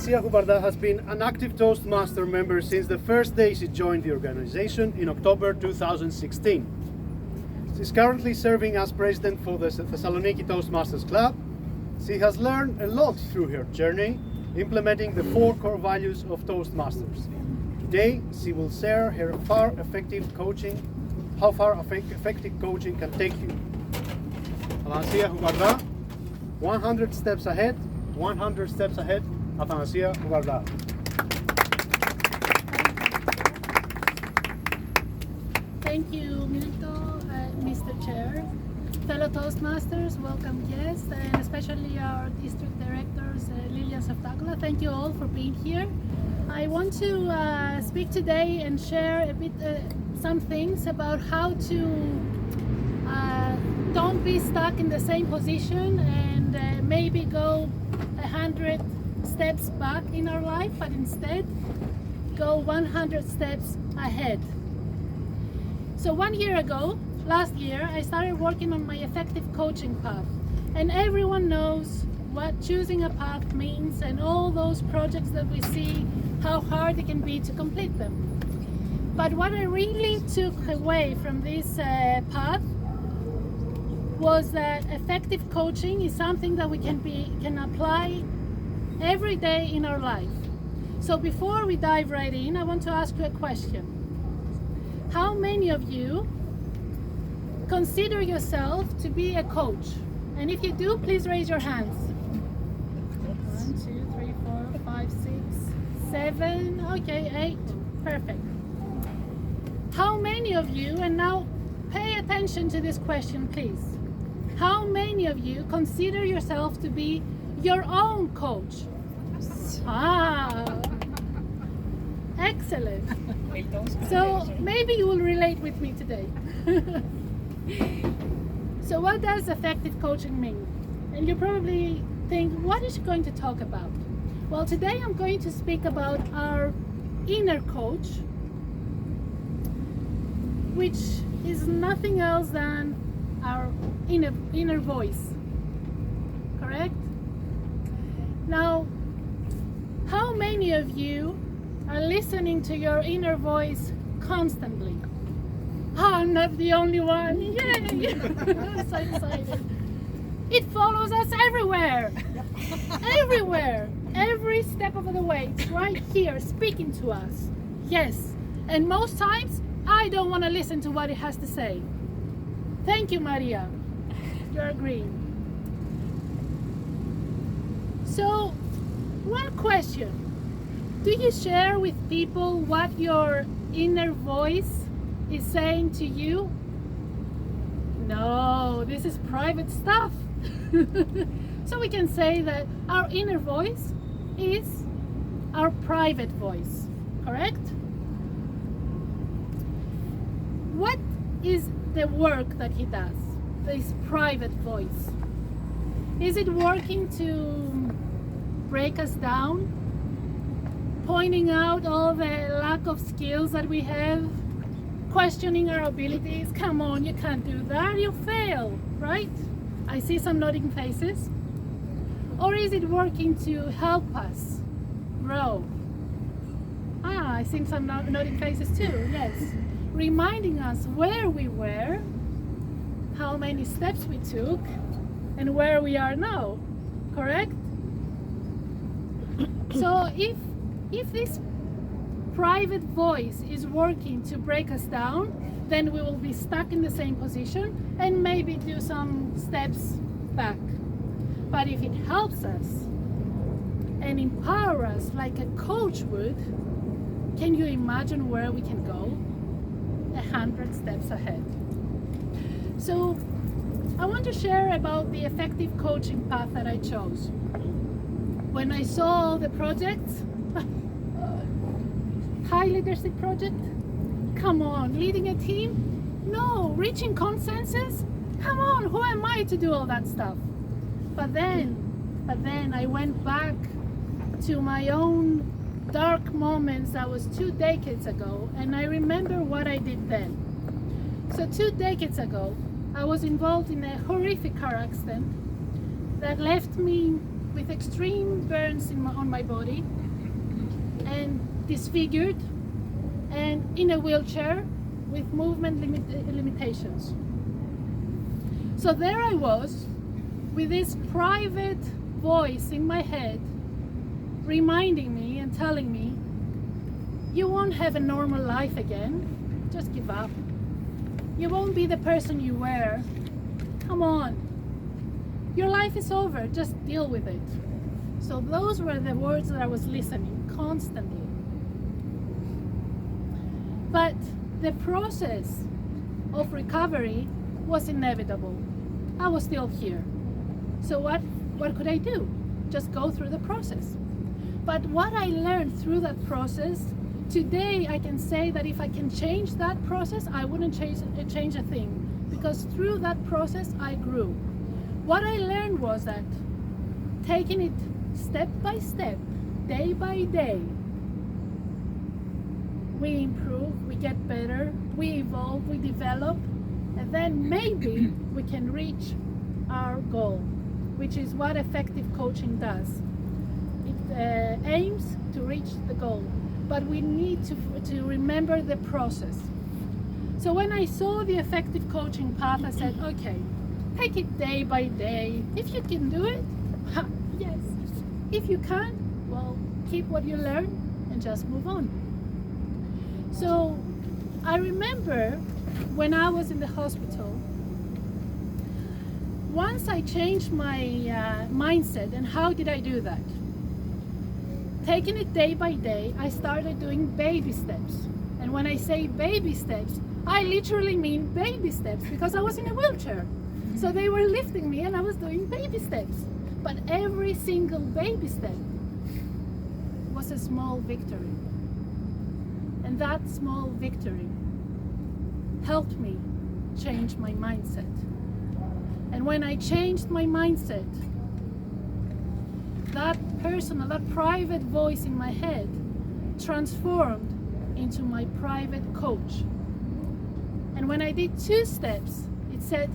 Athanasia Houvarda has been an active Toastmaster member since the first day she joined the organization in October 2016. She's currently serving as president for the Thessaloniki Toastmasters Club. She has learned a lot through her journey, implementing the 4 core values of Toastmasters. Today, she will share how far effective coaching can take you. Athanasia Houvarda, 100 steps ahead, 100 steps ahead, Athanasia Houvarda. Thank you, Mr. Chair. Fellow Toastmasters, welcome guests, and especially our district directors, 𝗍𝗍𝗍𝗍. Thank you all for being here. I want to speak today and share a bit some things about how to don't be stuck in the same position and maybe go 100 steps back in our life, but instead go 100 steps ahead. So 1 year ago, last year, I started working on my effective coaching path, and everyone knows what choosing a path means and all those projects that we see, how hard it can be to complete them. But what I really took away from this path was that effective coaching is something that we can apply every day in our life. So before we dive right in, I want to ask you a question. How many of you consider yourself to be a coach? And if you do, please raise your hands. 1, 2, 3, 4, 5, 6, 7, okay, 8, perfect. How many of you, and now pay attention to this question please, how many of you consider yourself to be your own coach? Excellent. So maybe you will relate with me today. So what does effective coaching mean? And you probably think, what is she going to talk about? Well, today I'm going to speak about our inner coach, which is nothing else than our inner voice, correct? Now, how many of you are listening to your inner voice constantly? I'm not the only one. Yay! I'm so excited. It follows us everywhere. Everywhere. Every step of the way. It's right here speaking to us. Yes. And most times, I don't want to listen to what it has to say. Thank you, Maria. You're agreeing. So, one question. Do you share with people what your inner voice is saying to you? No, this is private stuff. So we can say that our inner voice is our private voice, correct? What is the work that he does, this private voice? Is it working to break us down? Pointing out all the lack of skills that we have? Questioning our abilities? Come on, you can't do that, you fail, right? I see some nodding faces. Or is it working to help us grow? I see some nodding faces too, yes. Reminding us where we were, how many steps we took, and where we are now, correct? So if this private voice is working to break us down, then we will be stuck in the same position and maybe do some steps back. But if it helps us and empower us like a coach would, can you imagine where we can go? 100 steps ahead. So I want to share about the effective coaching path that I chose. When I saw the projects, high leadership project, come on, leading a team? No, reaching consensus? Come on, who am I to do all that stuff? But then I went back to my own dark moments that was 2 decades ago, and I remember what I did then. So 2 decades ago, I was involved in a horrific car accident that left me with extreme burns on my body and disfigured and in a wheelchair with movement limitations. So there I was with this private voice in my head reminding me and telling me, you won't have a normal life again, just give up. You won't be the person you were. Come on. Your life is over, just deal with it. So those were the words that I was listening constantly. But the process of recovery was inevitable. I was still here. So what could I do? Just go through the process. But what I learned through that process, today I can say that if I can change that process, I wouldn't change a thing, because through that process I grew. What I learned was that taking it step by step, day by day, we improve, we get better, we evolve, we develop, and then maybe we can reach our goal, which is what effective coaching does. It aims to reach the goal, but we need to remember the process. So when I saw the effective coaching path, I said, okay, take it day by day. If you can do it, yes. If you can't, well, keep what you learn and just move on. So I remember when I was in the hospital, once I changed my mindset. And how did I do that? Taking it day by day, I started doing baby steps. And when I say baby steps, I literally mean baby steps, because I was in a wheelchair. So they were lifting me and I was doing baby steps. But every single baby step was a small victory. And that small victory helped me change my mindset. And when I changed my mindset, that personal, that private voice in my head transformed into my private coach. And when I did 2 steps, it said,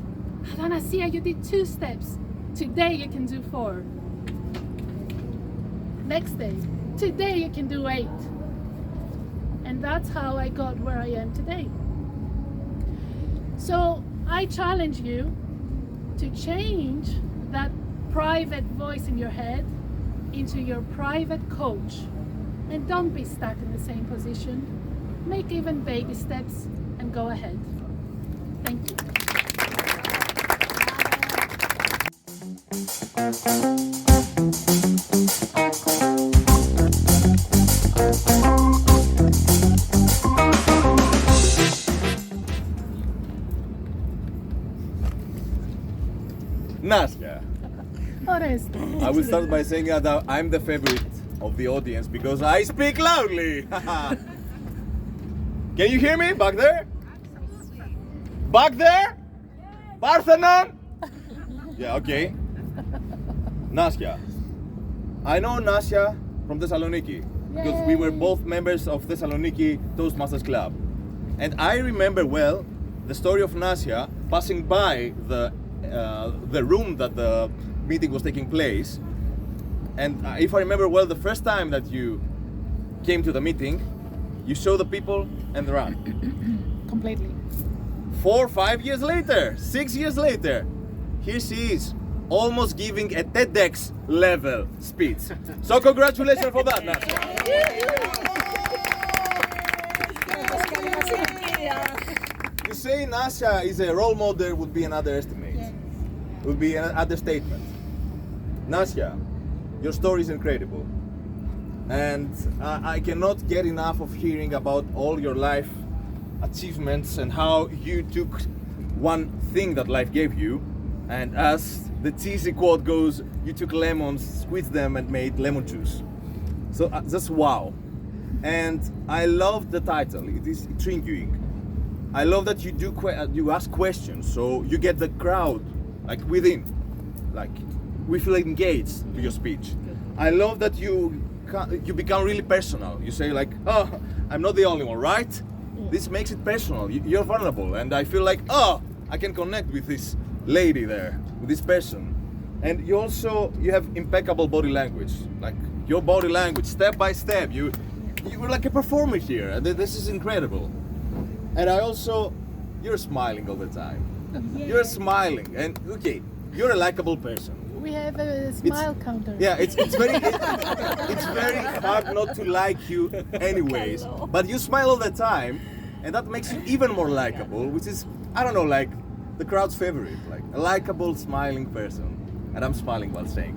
Athanasia, you did 2 steps. Today you can do 4. Next day, today you can do 8. And that's how I got where I am today. So I challenge you to change that private voice in your head into your private coach. And don't be stuck in the same position. Make even baby steps and go ahead. Thank you. Nasya, Orestis. I will start by saying that I'm the favorite of the audience because I speak loudly. Can you hear me back there? Back there? Parthenon? Yeah, okay. Nasya. I know Nasya from Thessaloniki because we were both members of Thessaloniki Toastmasters Club. And I remember well the story of Nasya passing by the room that the meeting was taking place. And if I remember well, the first time that you came to the meeting, you saw the people and ran. Completely. 4, 5 years later, 6 years later, here she is, almost giving a TEDx level speech. So congratulations for that, Nasya. You say Nasya is a role model would be an underestimate. Would be an understatement. Nasya, your story is incredible. And I cannot get enough of hearing about all your life achievements and how you took one thing that life gave you, and as the cheesy quote goes, you took lemons, squeezed them and made lemon juice. So that's wow. And I love the title, it is intriguing. I love that you ask questions, so you get the crowd like within, like we feel engaged to your speech. I love that you become really personal. You say like, oh, I'm not the only one, right? This makes it personal. You're vulnerable, and I feel like, oh, I can connect with this lady there, with this person. And you have impeccable body language. Like your body language, step by step, you're like a performer here. And this is incredible. And you're smiling all the time. Yeah. You're smiling, and okay, you're a likable person. We have a smile counter. Yeah, it's very it's very hard not to like you anyways. But you smile all the time, and that makes you even more likable, which is, I don't know, like the crowd's favorite, like a likable, smiling person. And I'm smiling while saying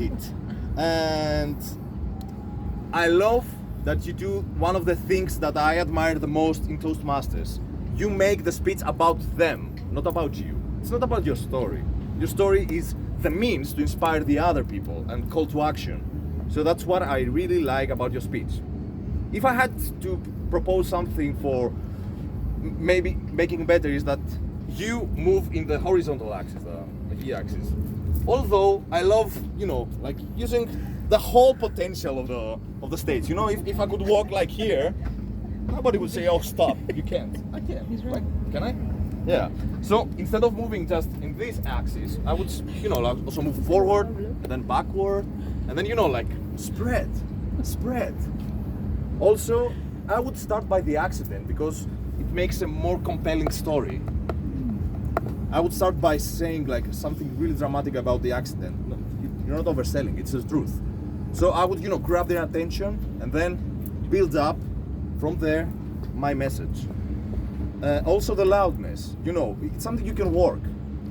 it. And I love that you do one of the things that I admire the most in Toastmasters. You make the speech about them, not about you. It's not about your story. Your story is the means to inspire the other people and call to action. So that's what I really like about your speech. If I had to propose something for maybe making better, is that you move in the horizontal axis, the y-axis. Although I love, like using the whole potential of the stage. If I could walk like here, nobody would say, "Oh, stop! You can't." I can. Right? Can I? Yeah. So instead of moving just in this axis, I would, like also move forward and then backward, and then like spread. Also, I would start by the accident because it makes a more compelling story. I would start by saying like something really dramatic about the accident. No, you're not overselling, it's the truth. So I would, grab their attention and then build up from there my message. Also the loudness, it's something you can work.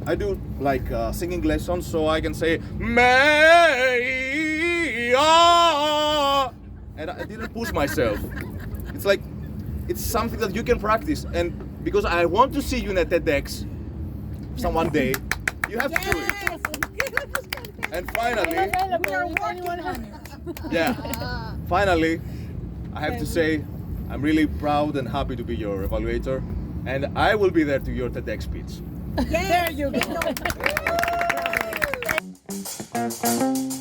I do like singing lessons, so I can say and I didn't push myself. It's something that you can practice, and because I want to see you in a TEDx one day, you have to do it. And finally, finally, I have to say, I'm really proud and happy to be your evaluator, and I will be there to your TEDx speech. There you go.